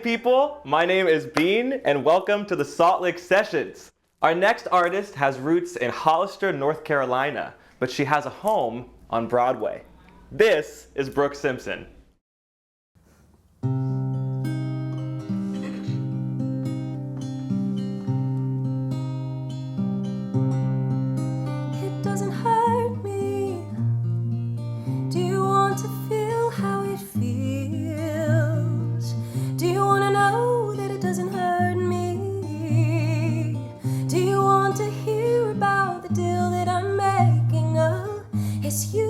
people. My name is Beane, and welcome to the Salt Lake Sessions. Our next artist has roots in Hollister, North Carolina, but she has a home on Broadway. This is Brooke Simpson. It doesn't hurt me. Do you want to feel how it feels? Do you want to know that it doesn't hurt me? Do you want to hear about the deal that I'm making? Oh, it's you.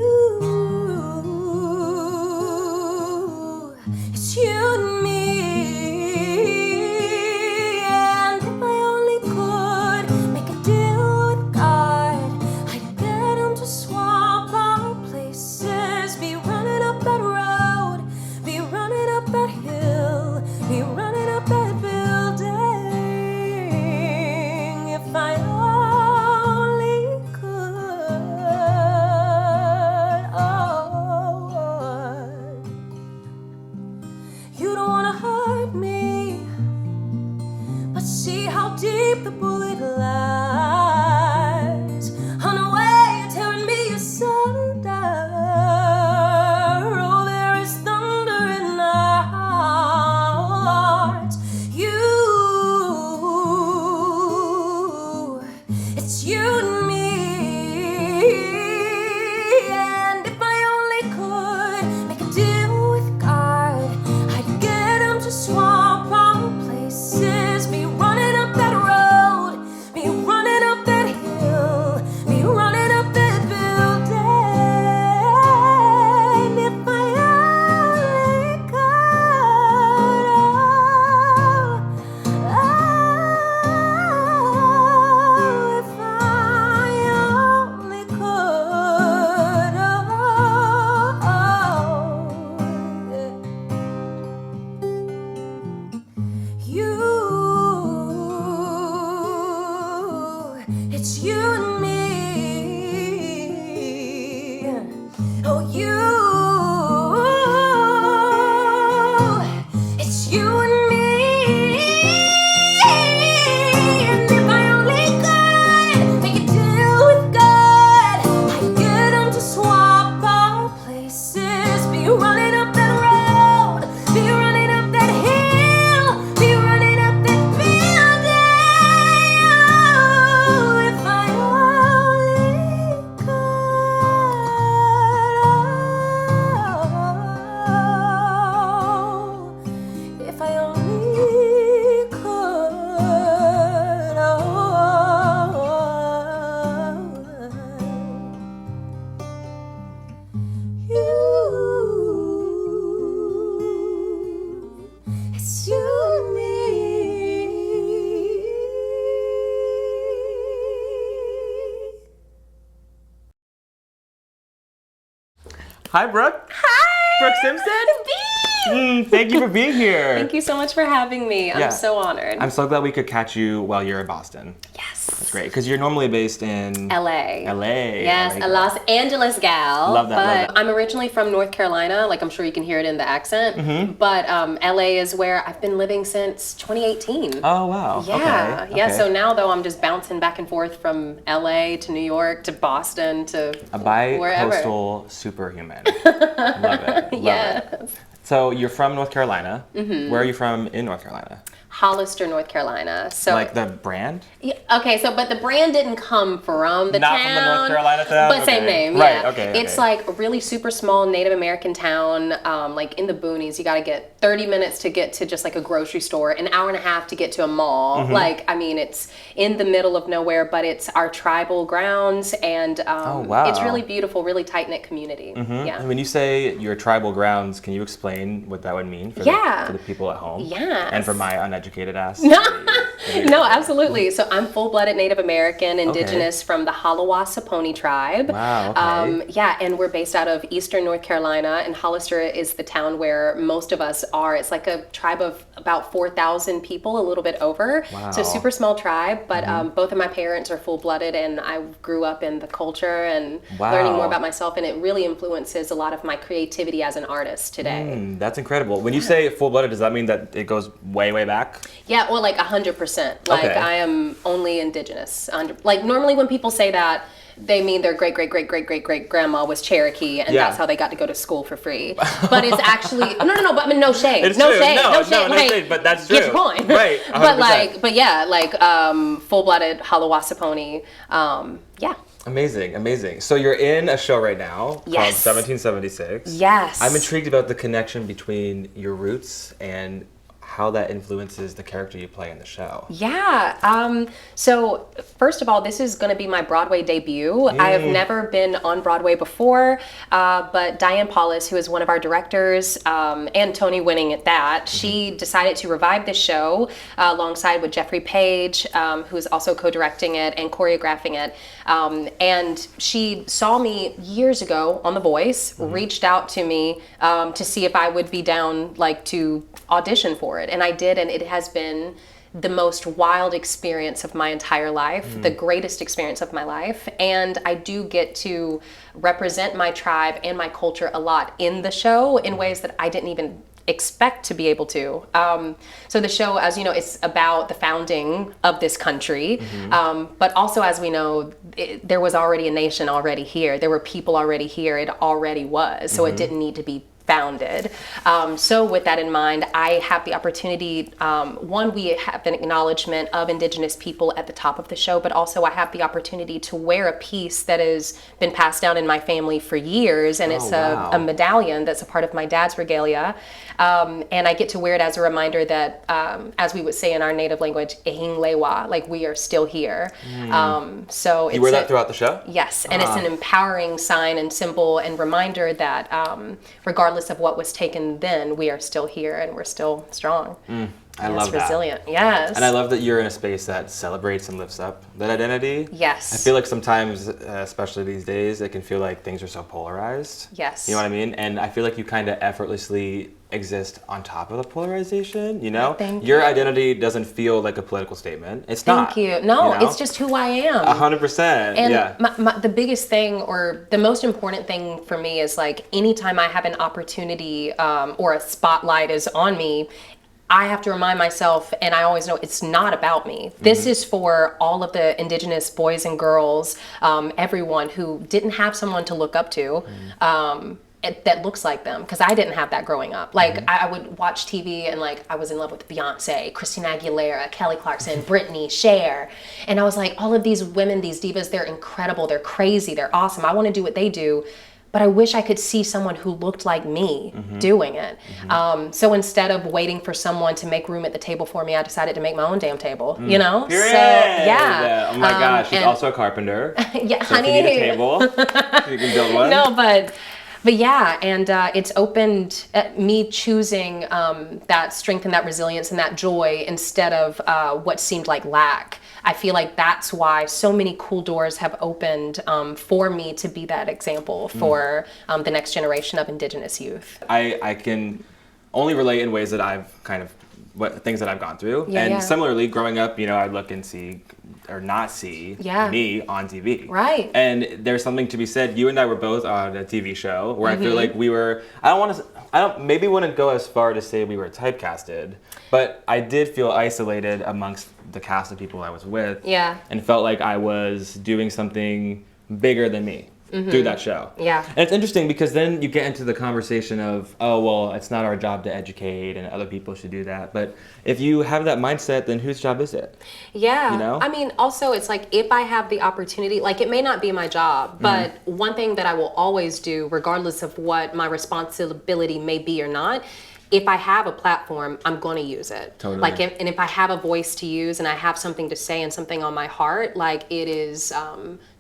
It's you and me. And if I only could make a deal with God, I'd get him to swap our places. Be running up that road, be running up that hill, be running up that building. If I only could. Oh, you don't wanna hurt me, but see how deep the bullet lies. On the way, you're tearing me asunder. Oh, there is thunder in our hearts. It's you and me. And if I only could make a deal with God, I'd get him to swap our places. Be running up that road, be running up that hill, be running up that building. If I only could. If I only could. It's you and me. Oh, it's you and me. And if I only could make a deal with God, I'd get him to swap our places. Be running up that road, be running up that hill, be running up that building. Oh, if I only could. If I only could. It's you and me. Hi, Brooke. Hi! Brooke Simpson? Beane! Thank you for being here. Thank you so much for having me. I'm Yeah. so honored. I'm so glad we could catch you while you're in Boston. Yes. That's great, because you're normally based in LA. LA. Yes, LA. a Los Angeles gal. Love that, But love that. I'm originally from North Carolina. Like, I'm sure you can hear it in the accent. Mm-hmm. But LA is where I've been living since 2018. Oh, wow. Yeah, Okay. yeah. Okay. So now though I'm just bouncing back and forth from LA to New York to Boston to A wherever. bi-coastal superhuman. Love it. Love Yes. it. So you're from North Carolina. Mm-hmm. Where are you from in North Carolina? Hollister, North Carolina. So Like the brand? yeah, okay, so but the brand didn't come from the Not town. from the North Carolina town? But same Okay. name, Right, yeah. okay, It's okay. like a really super small Native American town, like in the boonies. You got to get 30 minutes to get to just like a grocery store, an hour and a half to get to a mall. Mm-hmm. Like, I mean, it's in the middle of nowhere, but it's our tribal grounds, and Oh, wow. it's really beautiful, really tight-knit community. Mm-hmm. Yeah. And when you say your tribal grounds, can you explain what that would mean for, Yeah. for the people at home? Yes. And for my uneducated ass? No, absolutely. So I'm full-blooded Native American, indigenous from the Halawasa tribe. Wow, okay. Yeah, and we're based out of Eastern North Carolina, and Hollister is the town where most of us are. It's like a tribe of about 4,000 people, a little bit over. Wow. So super small tribe, but both of my parents are full-blooded, and I grew up in the culture and learning more about myself, and it really influences a lot of my creativity as an artist today. That's incredible. When you say full-blooded, does that mean that it goes way, way back? Yeah, well, like 100%. Like I am only indigenous. Like normally when people say that, they mean their great grandma was Cherokee, and that's how they got to go to school for free. But it's actually no. But I mean, no shade. It's no true. shade. No shade. But that's true. Get your point. Right. 100%. but yeah, like full-blooded Halawasaponi. Yeah. Amazing. So you're in a show right now called Yes. 1776. Yes. I'm intrigued about the connection between your roots and how that influences the character you play in the show. Yeah. So first of all, this is going to be my Broadway debut. I have never been on Broadway before, but Diane Paulus, who is one of our directors and Tony winning at that, she decided to revive this show alongside with Jeffrey Page, who is also co-directing it and choreographing it. And she saw me years ago on The Voice, reached out to me to see if I would be down, like, to audition for it. And I did, and it has been the most wild experience of my entire life, the greatest experience of my life. And I do get to represent my tribe and my culture a lot in the show in ways that I didn't even expect to be able to. So the show, as you know, it's about the founding of this country, but also, as we know, there was already a nation already here. There were people already here. It already was. So it didn't need to be founded. So with that in mind, I have the opportunity, one, we have an acknowledgement of Indigenous people at the top of the show, but also I have the opportunity to wear a piece that has been passed down in my family for years, and it's a medallion that's a part of my dad's regalia. And I get to wear it as a reminder that, as we would say in our native language, ehing lewa, like we are still here. So You wear that throughout the show? Yes, and it's an empowering sign and symbol and reminder that regardless of what was taken then, we are still here and we're still strong. I love that. Resilient, yes. And I love that you're in a space that celebrates and lifts up that identity. Yes. I feel like sometimes, especially these days, it can feel like things are so polarized. Yes. You know what I mean? And I feel like you kind of effortlessly exist on top of the polarization, you know? Thank Your you. identity doesn't feel like a political statement. It's Thank not. you. No, you know? it's just who I am. 100%. And yeah. the biggest thing, or the most important thing for me, is like anytime I have an opportunity or a spotlight is on me, I have to remind myself, and I always know it's not about me. This is for all of the Indigenous boys and girls, everyone who didn't have someone to look up to. That looks like them, because I didn't have that growing up. Like I would watch TV and like I was in love with Beyonce, Christina Aguilera, Kelly Clarkson, Britney, Cher, and I was like, all of these women, these divas, they're incredible, they're crazy, they're awesome. I want to do what they do, but I wish I could see someone who looked like me doing it. So instead of waiting for someone to make room at the table for me, I decided to make my own damn table. You know? Period. So yeah. Oh my gosh, she's and- also a carpenter. Yeah, So honey. if you need a table, you can build one. No, but yeah, and it's opened me choosing that strength and that resilience and that joy instead of what seemed like lack. I feel like that's why so many cool doors have opened for me to be that example for the next generation of Indigenous youth. I can only relate in ways that I've kind of, things that I've gone through. And similarly, growing up, you know, I'd look and see or not see me on TV. Right. And there's something to be said. You and I were both on a TV show where I feel like we were, maybe wouldn't go as far to say we were typecasted, but I did feel isolated amongst the cast of people I was with. Yeah. And felt like I was doing something bigger than me. Through that show. Yeah. And it's interesting because then you get into the conversation of, oh, well, it's not our job to educate and other people should do that. But if you have that mindset, then whose job is it? Yeah. You know? I mean, also, it's like if I have the opportunity, like it may not be my job, but one thing that I will always do, regardless of what my responsibility may be or not, if I have a platform, I'm going to use it. Totally. Like, if I have a voice to use and I have something to say and something on my heart, like it is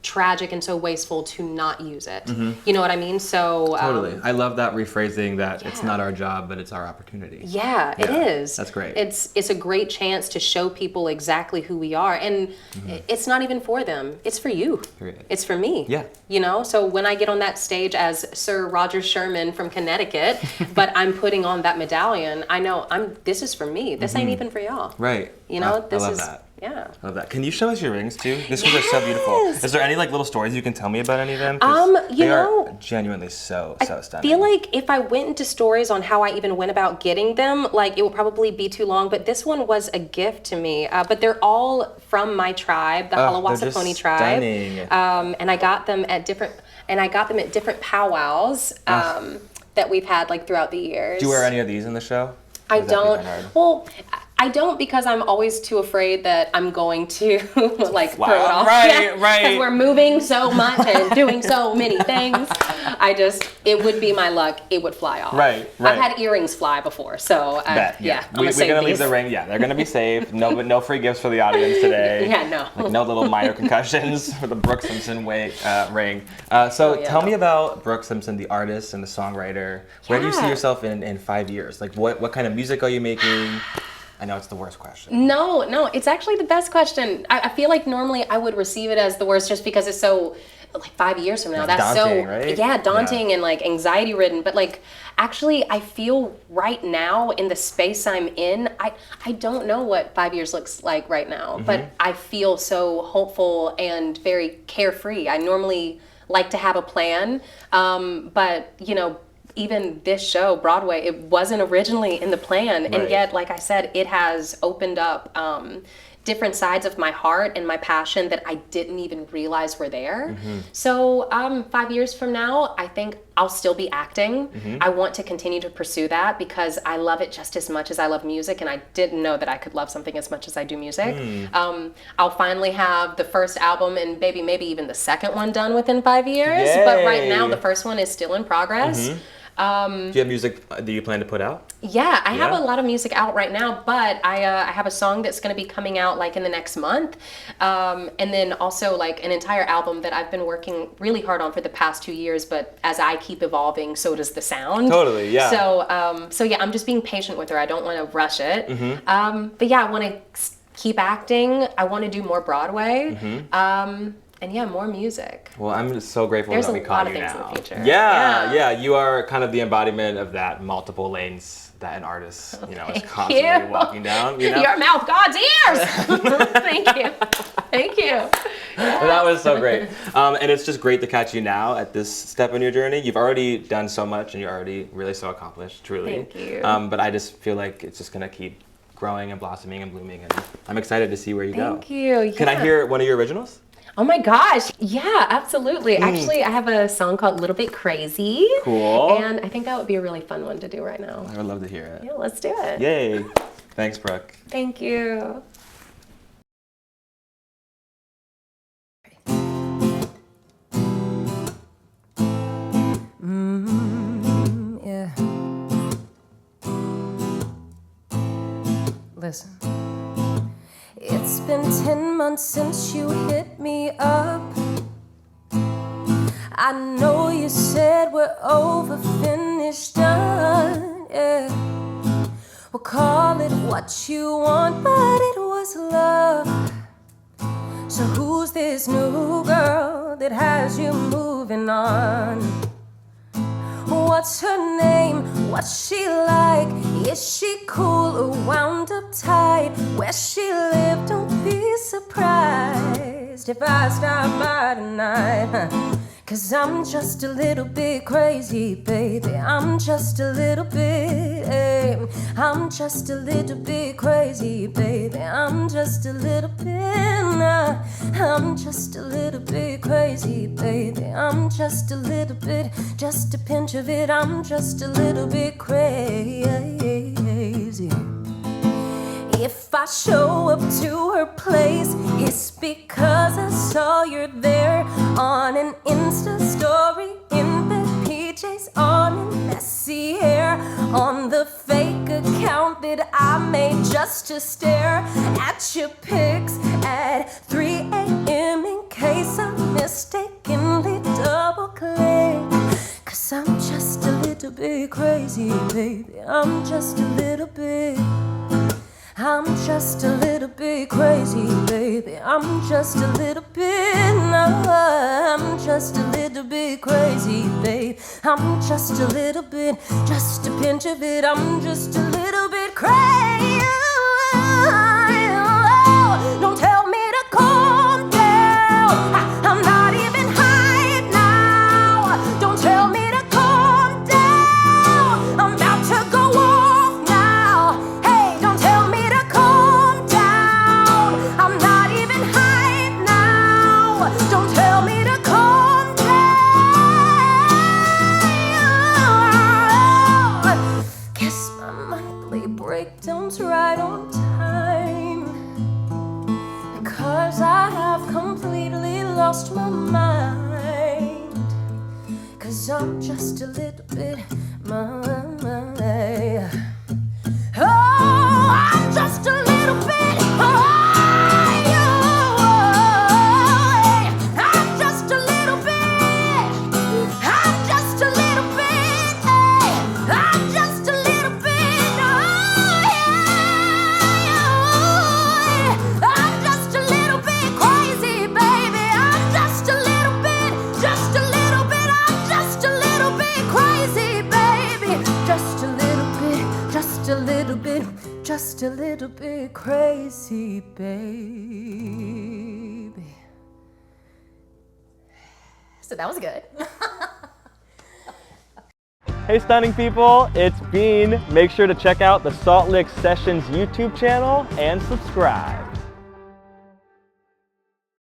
tragic and so wasteful to not use it. You know what I mean? So Totally. I love that rephrasing that it's not our job, but it's our opportunity. Yeah, it is. That's great. It's a great chance to show people exactly who we are. And it's not even for them. It's for you. Period. It's for me. Yeah. You know, so when I get on that stage as Sir Roger Sherman from Connecticut, but I'm putting on that medallion, I know this is for me. This ain't even for y'all. Right. You know, I love that. Yeah. I love that. Can you show us your rings too? These ones are so beautiful. Is there any like little stories you can tell me about any of them? You know, are genuinely so stunning. I feel like if I went into stories on how I even went about getting them, like it would probably be too long. But this one was a gift to me. But they're all from my tribe, the Halawasaponi tribe. Stunning. And I got them at different powwows that we've had like throughout the years. Do you wear any of these in the show? I don't. Well, I don't because I'm always too afraid that I'm going to like throw it off. Right. Because we're moving so much and doing so many things. It would be my luck. It would fly off. Right. I've had earrings fly before, so I'm gonna save gonna these. leave the ring. Yeah, they're gonna be safe. No free gifts for the audience today. Yeah, no. Like no little minor concussions for the Brooke Simpson ring. Tell me about Brooke Simpson, the artist and the songwriter. Where do you see yourself in 5 years? Like what kind of music are you making? I know it's the worst question. No, it's actually the best question. I feel like normally I would receive it as the worst just because it's so, like 5 years from now, that's daunting, so, right? daunting and like anxiety ridden. But like, actually I feel right now in the space I'm in, I don't know what 5 years looks like right now, but I feel so hopeful and very carefree. I normally like to have a plan, but you know, even this show, Broadway, it wasn't originally in the plan. Right. And yet, like I said, it has opened up different sides of my heart and my passion that I didn't even realize were there. So 5 years from now, I think I'll still be acting. I want to continue to pursue that because I love it just as much as I love music, and I didn't know that I could love something as much as I do music. I'll finally have the first album and maybe even the second one done within 5 years. Yay. But right now, the first one is still in progress. Do you have music that you plan to put out? Yeah, I have a lot of music out right now, but I have a song that's going to be coming out like in the next month. And then also like an entire album that I've been working really hard on for the past 2 years, but as I keep evolving, so does the sound. Totally, yeah. So yeah, I'm just being patient with her. I don't want to rush it. But yeah, I want to keep acting. I want to do more Broadway. And yeah, more music. Well, I'm just so grateful that we caught you now. There's a lot of things in the future. Yeah, you are kind of the embodiment of that multiple lanes that an artist, you know, is constantly walking down. You know? Your mouth, God's ears. Thank you. Well, that was so great. And it's just great to catch you now at this step in your journey. You've already done so much and you're already really so accomplished, truly. Thank you. But I just feel like it's just gonna keep growing and blossoming and blooming, and I'm excited to see where you go. Thank you. Can I hear one of your originals? Oh my gosh. Yeah, absolutely. Actually, I have a song called Little Bit Crazy. Cool. And I think that would be a really fun one to do right now. I would love to hear it. Yeah, let's do it. Yay. Thanks, Brooke. Thank you. Yeah. Listen. It's been 10 months since you hit me up. I know you said we're over, finished, done, yeah. We'll call it what you want, but it was love. So who's this new girl that has you moving on? What's her name? What's she like? Is she cool or wound up tight? Where she live? Don't be surprised if I stop by tonight. 'Cause I'm just a little bit crazy, baby. I'm just a little bit, I'm just a little bit crazy, baby. I'm just a little bit, I'm just a little bit crazy, baby. I'm just a little bit, just a pinch of it. I'm just a little bit crazy. If I show up to her place, it's because I saw you're there on an Insta story, in the PJs, on in messy hair, on the fake account that I made just to stare at your pics at 3 a.m. in case I mistakenly double click. 'Cause I'm just a little bit crazy, baby. I'm just a little bit. I'm just a little bit crazy, baby. I'm just a little bit, no, I'm just a little bit crazy, babe. I'm just a little bit, just a pinch of it. I'm just a little bit crazy. Don't tell me to calm down. I'm not even high now. Don't tell me to calm down. I'm about to go off now. Hey, don't tell me to calm down. I'm not even high now. Don't tell me to calm down. Guess my monthly breakdown's right on time, because I have completely lost my mind. Cause I'm just a little bit oh, I'm just a little bit I'm just a little bit I'm just a little bit I'm just a little bit I'm just a little bit crazy, baby. I'm just a little bit, just a little bit. I'm just a little bit crazy, baby. Just a little bit, just a little bit, just a little bit crazy, baby. So that was good. Hey stunning people, it's Beane. Make sure to check out the Salt Lick Sessions YouTube channel and subscribe.